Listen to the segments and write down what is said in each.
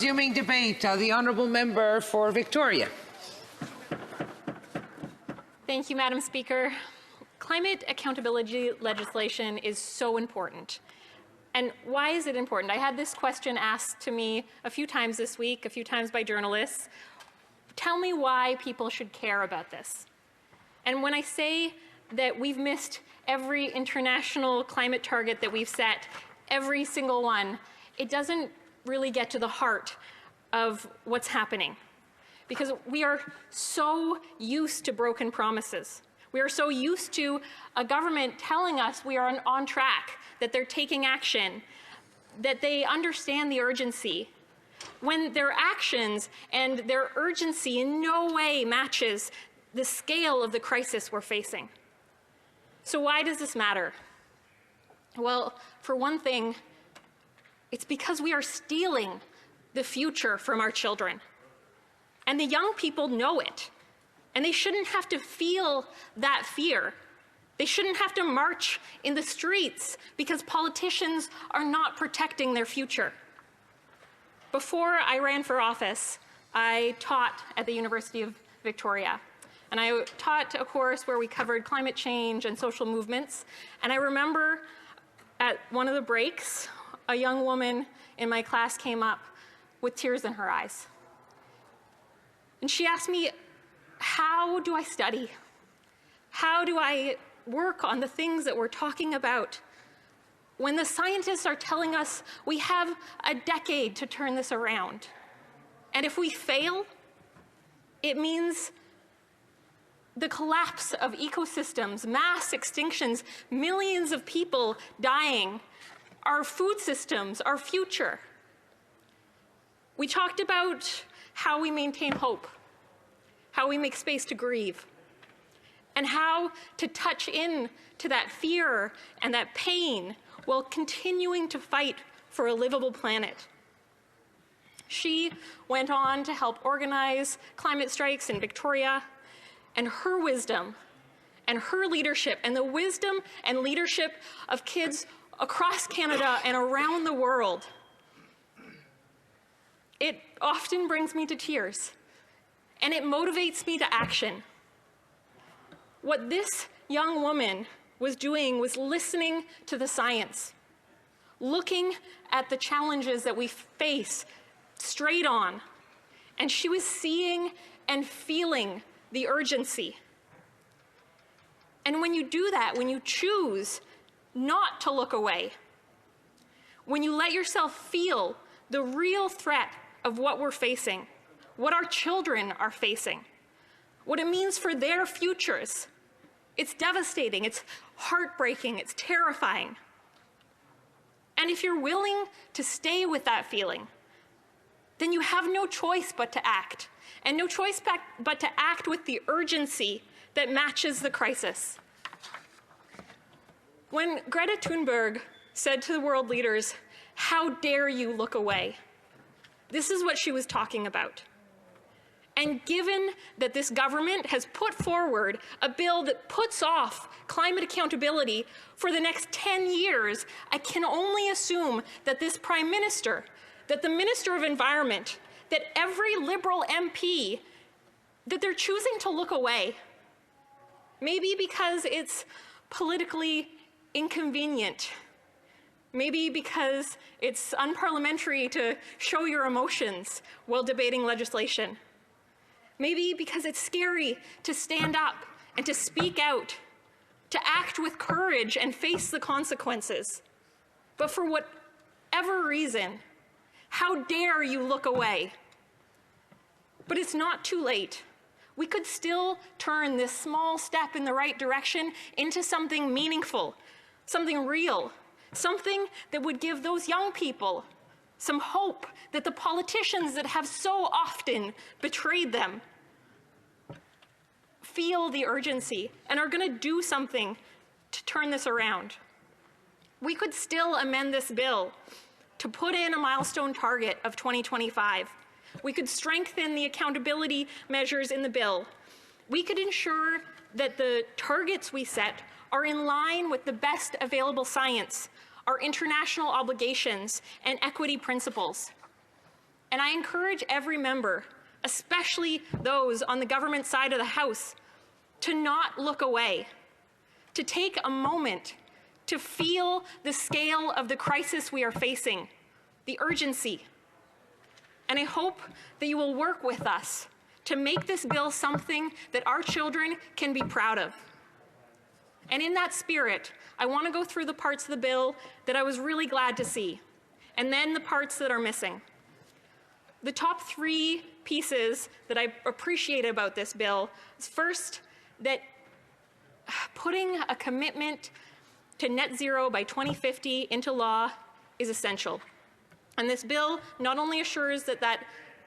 Resuming debate, the honourable member for Victoria. Thank you, Madam Speaker. Climate accountability legislation is so important. And why is it important? I had this question asked to me a few times this week, a few times by journalists. Tell me why people should care about this. And when I say that we've missed every international climate target that we've set, every single one, it doesn't really get to the heart of what's happening. Because we are so used to broken promises. We are so used to a government telling us we are on track, that they're taking action, that they understand the urgency, when their actions and their urgency in no way matches the scale of the crisis we're facing. So why does this matter? Well, for one thing, it's because we are stealing the future from our children. And the young people know it. And they shouldn't have to feel that fear. They shouldn't have to march in the streets because politicians are not protecting their future. Before I ran for office, I taught at the University of Victoria. And I taught a course where we covered climate change and social movements. And I remember at one of the breaks, a young woman in my class came up with tears in her eyes. And she asked me, how do I study? How do I work on the things that we're talking about when the scientists are telling us we have a decade to turn this around? And if we fail, it means the collapse of ecosystems, mass extinctions, millions of people dying, our food systems, our future. We talked about how we maintain hope, how we make space to grieve, and how to touch in to that fear and that pain while continuing to fight for a livable planet. She went on to help organize climate strikes in Victoria, and her wisdom and her leadership and the wisdom and leadership of kids across Canada and around the world, it often brings me to tears, and it motivates me to action. What this young woman was doing was listening to the science, looking at the challenges that we face straight on, and she was seeing and feeling the urgency. And when you do that, when you choose not to look away, when you let yourself feel the real threat of what we're facing, what our children are facing, what it means for their futures, it's devastating, it's heartbreaking, it's terrifying. And if you're willing to stay with that feeling, then you have no choice but to act, and no choice but to act with the urgency that matches the crisis. When Greta Thunberg said to the world leaders, "How dare you look away?" this is what she was talking about. And given that this government has put forward a bill that puts off climate accountability for the next 10 years, I can only assume that this Prime Minister, that the Minister of Environment, that every Liberal MP, that they're choosing to look away. Maybe because it's politically inconvenient. Maybe because it's unparliamentary to show your emotions while debating legislation. Maybe because it's scary to stand up and to speak out, to act with courage and face the consequences. But for whatever reason, how dare you look away? But it's not too late. We could still turn this small step in the right direction into something meaningful, something real, something that would give those young people some hope that the politicians that have so often betrayed them feel the urgency and are going to do something to turn this around. We could still amend this bill to put in a milestone target of 2025. We could strengthen the accountability measures in the bill. We could ensure that the targets we set are in line with the best available science, our international obligations, and equity principles. And I encourage every member, especially those on the government side of the House, to not look away, to take a moment to feel the scale of the crisis we are facing, the urgency. And I hope that you will work with us to make this bill something that our children can be proud of. And in that spirit, I want to go through the parts of the bill that I was really glad to see, and then the parts that are missing. The top three pieces that I appreciate about this bill is first, that putting a commitment to net zero by 2050 into law is essential. And this bill not only assures that that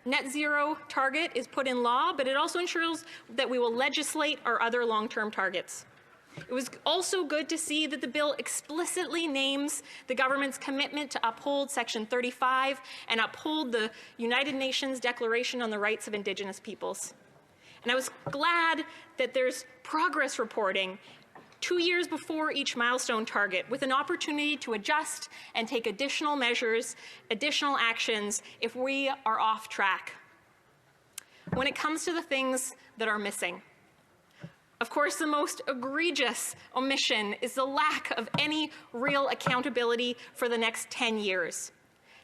net zero target is put in law, but it also ensures that we will legislate our other long-term targets. It was also good to see that the bill explicitly names the government's commitment to uphold Section 35 and uphold the United Nations Declaration on the Rights of Indigenous Peoples. And I was glad that there's progress reporting 2 years before each milestone target, with an opportunity to adjust and take additional measures, additional actions if we are off track. When it comes to the things that are missing, of course, the most egregious omission is the lack of any real accountability for the next 10 years.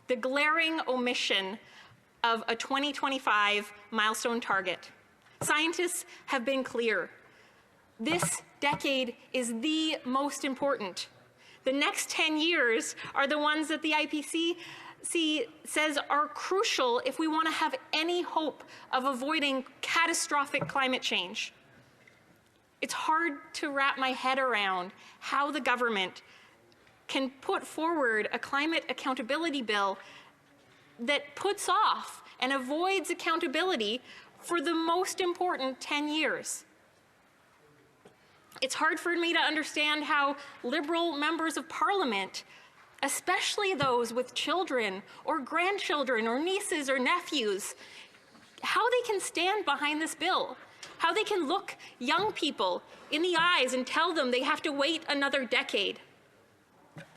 The glaring omission of a 2025 milestone target. Scientists have been clear. This decade is the most important. The next 10 years are the ones that the IPCC says are crucial if we want to have any hope of avoiding catastrophic climate change. It's hard to wrap my head around how the government can put forward a climate accountability bill that puts off and avoids accountability for the most important 10 years. It's hard for me to understand how Liberal members of Parliament, especially those with children or grandchildren or nieces or nephews, how they can stand behind this bill, how they can look young people in the eyes and tell them they have to wait another decade.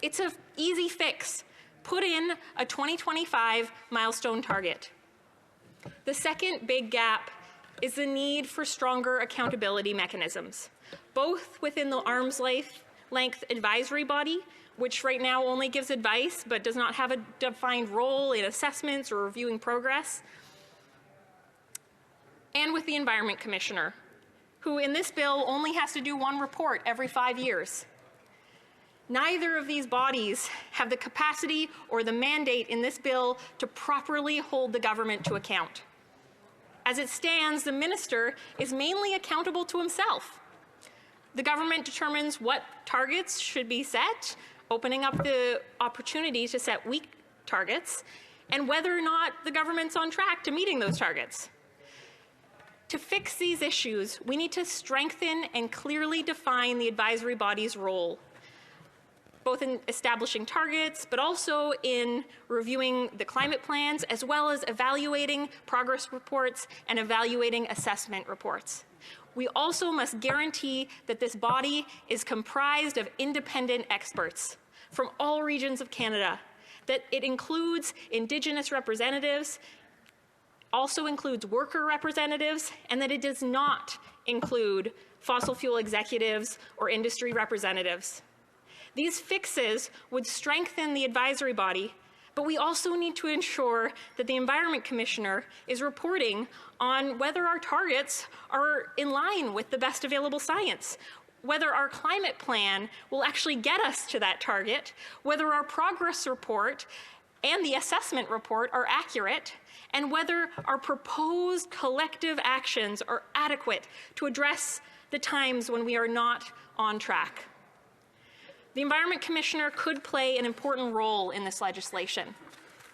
It's an easy fix. Put in a 2025 milestone target. The second big gap is the need for stronger accountability mechanisms, both within the arm's length advisory body, which right now only gives advice but does not have a defined role in assessments or reviewing progress, and with the Environment Commissioner, who in this bill only has to do one report every 5 years. Neither of these bodies have the capacity or the mandate in this bill to properly hold the government to account. As it stands, the minister is mainly accountable to himself. The government determines what targets should be set, opening up the opportunity to set weak targets, and whether or not the government's on track to meeting those targets. To fix these issues, we need to strengthen and clearly define the advisory body's role, both in establishing targets, but also in reviewing the climate plans, as well as evaluating progress reports and evaluating assessment reports. We also must guarantee that this body is comprised of independent experts from all regions of Canada, that it includes Indigenous representatives, also includes worker representatives, and that it does not include fossil fuel executives or industry representatives. These fixes would strengthen the advisory body, but we also need to ensure that the Environment Commissioner is reporting on whether our targets are in line with the best available science, whether our climate plan will actually get us to that target, whether our progress report and the assessment report are accurate, and whether our proposed collective actions are adequate to address the times when we are not on track. The Environment Commissioner could play an important role in this legislation,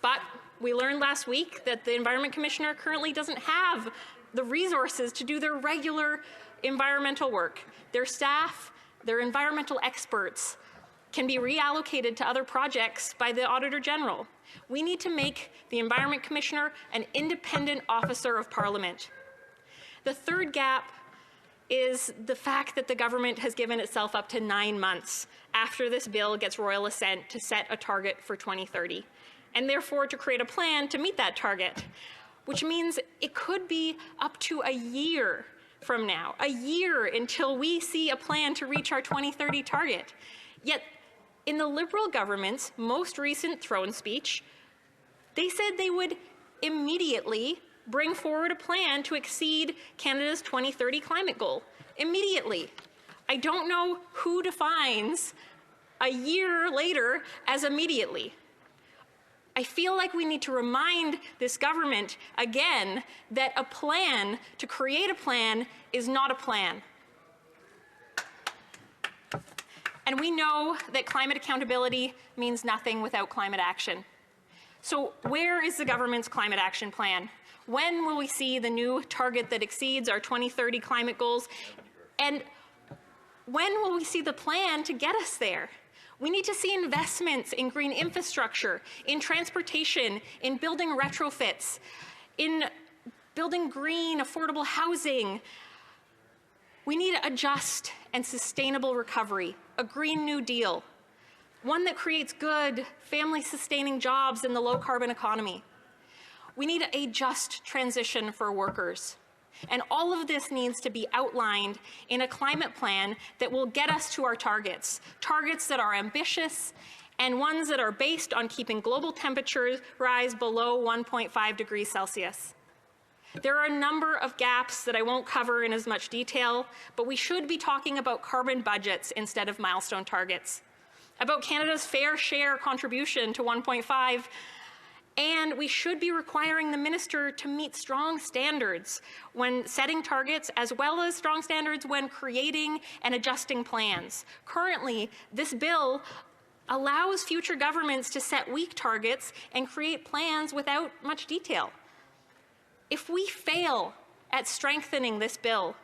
but we learned last week that the Environment Commissioner currently doesn't have the resources to do their regular environmental work. Their staff, their environmental experts, can be reallocated to other projects by the Auditor General. We need to make the Environment Commissioner an independent officer of Parliament. The third gap is the fact that the government has given itself up to 9 months after this bill gets royal assent to set a target for 2030. and therefore to create a plan to meet that target, which means it could be up to a year from now, a year until we see a plan to reach our 2030 target. Yet, in the Liberal government's most recent throne speech, they said they would immediately bring forward a plan to exceed Canada's 2030 climate goal. Immediately. I don't know who defines a year later as immediately. I feel like we need to remind this government again that a plan, to create a plan, is not a plan. And we know that climate accountability means nothing without climate action. So where is the government's climate action plan? When will we see the new target that exceeds our 2030 climate goals? And when will we see the plan to get us there? We need to see investments in green infrastructure, in transportation, in building retrofits, in building green, affordable housing. We need a just and sustainable recovery, a Green New Deal, one that creates good, family-sustaining jobs in the low-carbon economy. We need a just transition for workers. And all of this needs to be outlined in a climate plan that will get us to our targets, targets that are ambitious and ones that are based on keeping global temperatures rise below 1.5 degrees Celsius. There are a number of gaps that I won't cover in as much detail, but we should be talking about carbon budgets instead of milestone targets, about Canada's fair share contribution to 1.5, and we should be requiring the minister to meet strong standards when setting targets, as well as strong standards when creating and adjusting plans. Currently, this bill allows future governments to set weak targets and create plans without much detail. If we fail at strengthening this bill,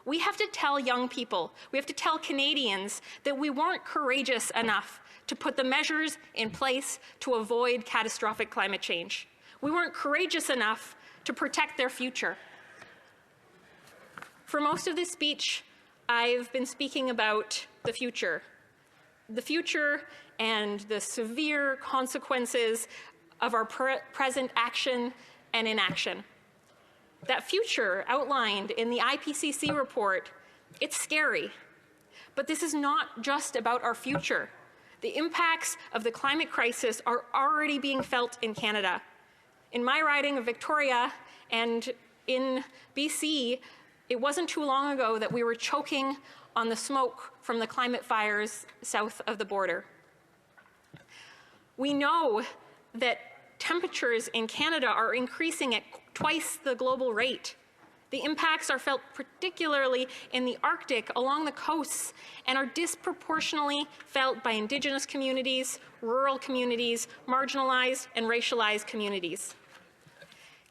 we have to tell young people, we have to tell Canadians that we weren't courageous enough to put the measures in place to avoid catastrophic climate change. We weren't courageous enough to protect their future. For most of this speech, I've been speaking about the future and the severe consequences of our present action and inaction. That future outlined in the IPCC report, it's scary. But this is not just about our future. The impacts of the climate crisis are already being felt in Canada. In my riding of Victoria and in BC, it wasn't too long ago that we were choking on the smoke from the climate fires south of the border. We know that temperatures in Canada are increasing at twice the global rate. The impacts are felt particularly in the Arctic along the coasts and are disproportionately felt by Indigenous communities, rural communities, marginalized and racialized communities.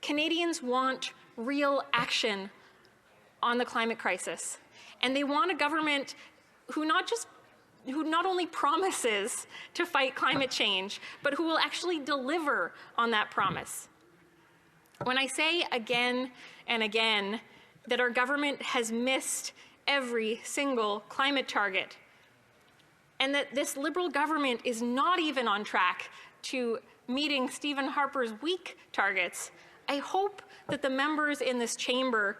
Canadians want real action on the climate crisis, and they want a government who not only promises to fight climate change, but who will actually deliver on that promise. When I say again and again that our government has missed every single climate target, and that this Liberal government is not even on track to meeting Stephen Harper's weak targets, I hope that the members in this chamber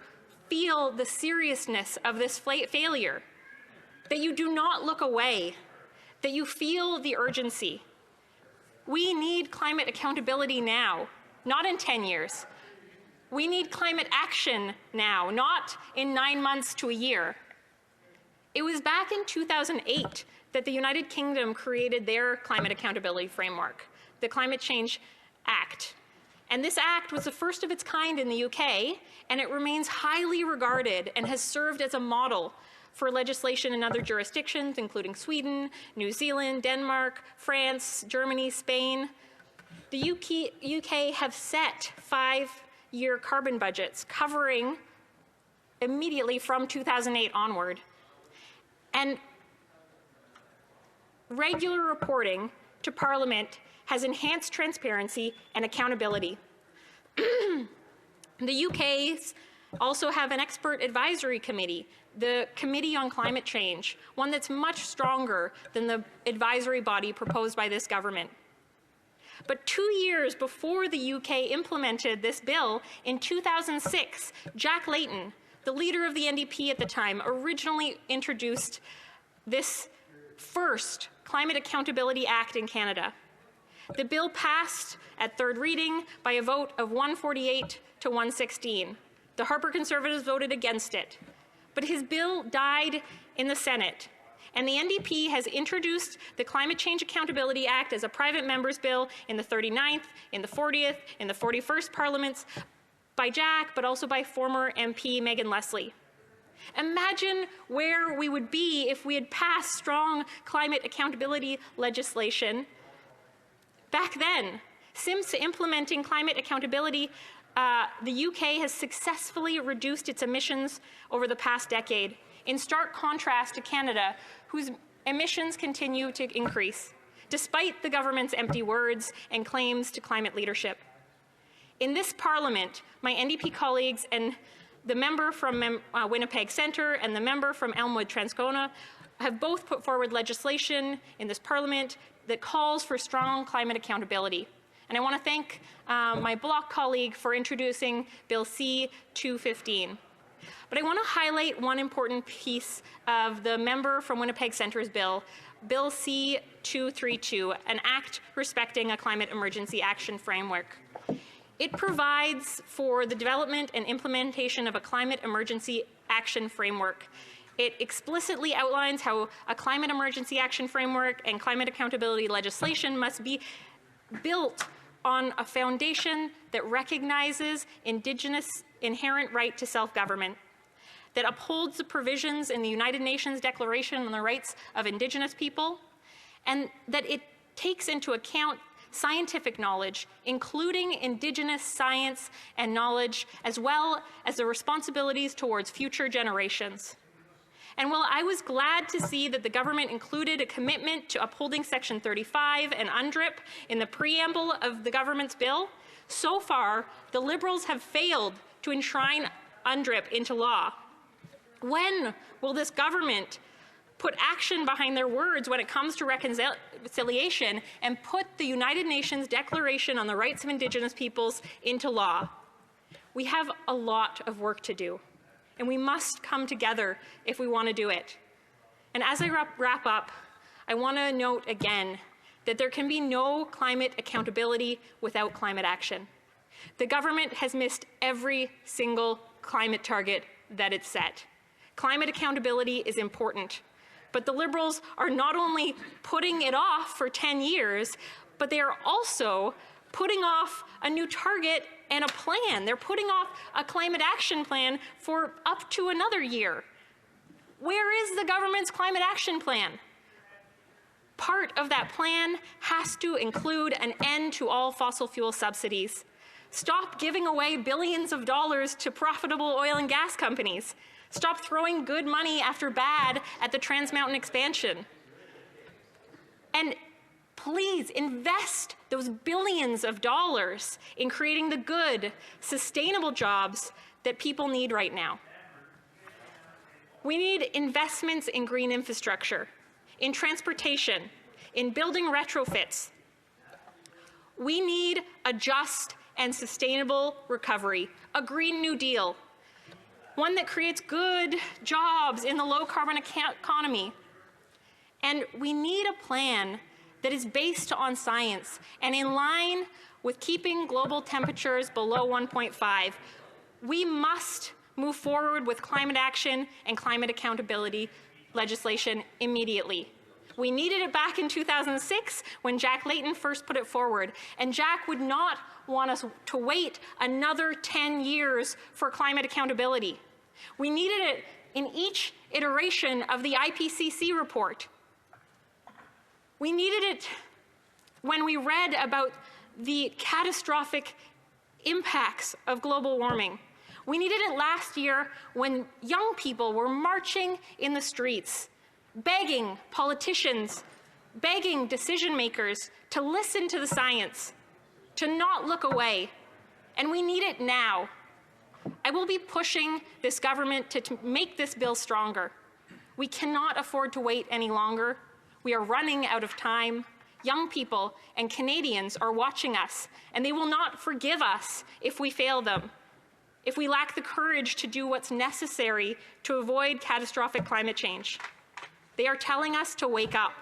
feel the seriousness of this failure, that you do not look away, that you feel the urgency. We need climate accountability now, not in 10 years. We need climate action now, not in 9 months to a year. It was back in 2008 that the United Kingdom created their climate accountability framework, the Climate Change Act. And this act was the first of its kind in the UK, and it remains highly regarded and has served as a model for legislation in other jurisdictions, including Sweden, New Zealand, Denmark, France, Germany, Spain. The UK have set 5-year carbon budgets covering immediately from 2008 onward. And regular reporting to Parliament has enhanced transparency and accountability. The UK's also have an expert advisory committee, the Committee on Climate Change, one that's much stronger than the advisory body proposed by this government. But 2 years before the UK implemented this bill, in 2006, Jack Layton, the leader of the NDP at the time, originally introduced this first Climate Accountability Act in Canada. The bill passed at third reading by a vote of 148 to 116. The Harper Conservatives voted against it. But his bill died in the Senate. And the NDP has introduced the Climate Change Accountability Act as a private member's bill in the 39th, in the 40th, in the 41st Parliaments by Jack, but also by former MP Megan Leslie. Imagine where we would be if we had passed strong climate accountability legislation back then. Since implementing climate accountability, the UK has successfully reduced its emissions over the past decade, in stark contrast to Canada, whose emissions continue to increase, despite the government's empty words and claims to climate leadership. In this Parliament, my NDP colleagues and the member from Winnipeg Centre and the member from Elmwood-Transcona have both put forward legislation in this Parliament that calls for strong climate accountability. And I want to thank my Bloc colleague for introducing Bill C-12. But I want to highlight one important piece of the member from Winnipeg Centre's bill, Bill C-232, an act respecting a climate emergency action framework. It provides for the development and implementation of a climate emergency action framework. It explicitly outlines how a climate emergency action framework and climate accountability legislation must be built on a foundation that recognizes Indigenous inherent right to self-government, that upholds the provisions in the United Nations Declaration on the Rights of Indigenous People, and that it takes into account scientific knowledge, including Indigenous science and knowledge, as well as the responsibilities towards future generations. And while I was glad to see that the government included a commitment to upholding Section 35 and UNDRIP in the preamble of the government's bill, so far the Liberals have failed to enshrine UNDRIP into law. When will this government put action behind their words when it comes to reconciliation and put the United Nations Declaration on the Rights of Indigenous Peoples into law? We have a lot of work to do, and we must come together if we want to do it. And as I wrap up, I want to note again that there can be no climate accountability without climate action. The government has missed every single climate target that it set. Climate accountability is important, but the Liberals are not only putting it off for 10 years, but they are also putting off a new target and a plan. They're putting off a climate action plan for up to another year. Where is the government's climate action plan? Part of that plan has to include an end to all fossil fuel subsidies. Stop giving away billions of dollars to profitable oil and gas companies. Stop throwing good money after bad at the Trans Mountain expansion. And please invest those billions of dollars in creating the good, sustainable jobs that people need right now. We need investments in green infrastructure, in transportation, in building retrofits. We need a just and sustainable recovery, a Green New Deal, one that creates good jobs in the low-carbon economy. And we need a plan that is based on science and in line with keeping global temperatures below 1.5. We must move forward with climate action and climate accountability legislation immediately. We needed it back in 2006 when Jack Layton first put it forward, and Jack would not want us to wait another 10 years for climate accountability. We needed it in each iteration of the IPCC report. We needed it when we read about the catastrophic impacts of global warming. We needed it last year when young people were marching in the streets, begging politicians, begging decision makers to listen to the science, to not look away. And we need it now. I will be pushing this government to make this bill stronger. We cannot afford to wait any longer. We are running out of time. young people, and Canadians are watching us, and they will not forgive us if we fail them, if we lack the courage to do what's necessary to avoid catastrophic climate change. They are telling us to wake up.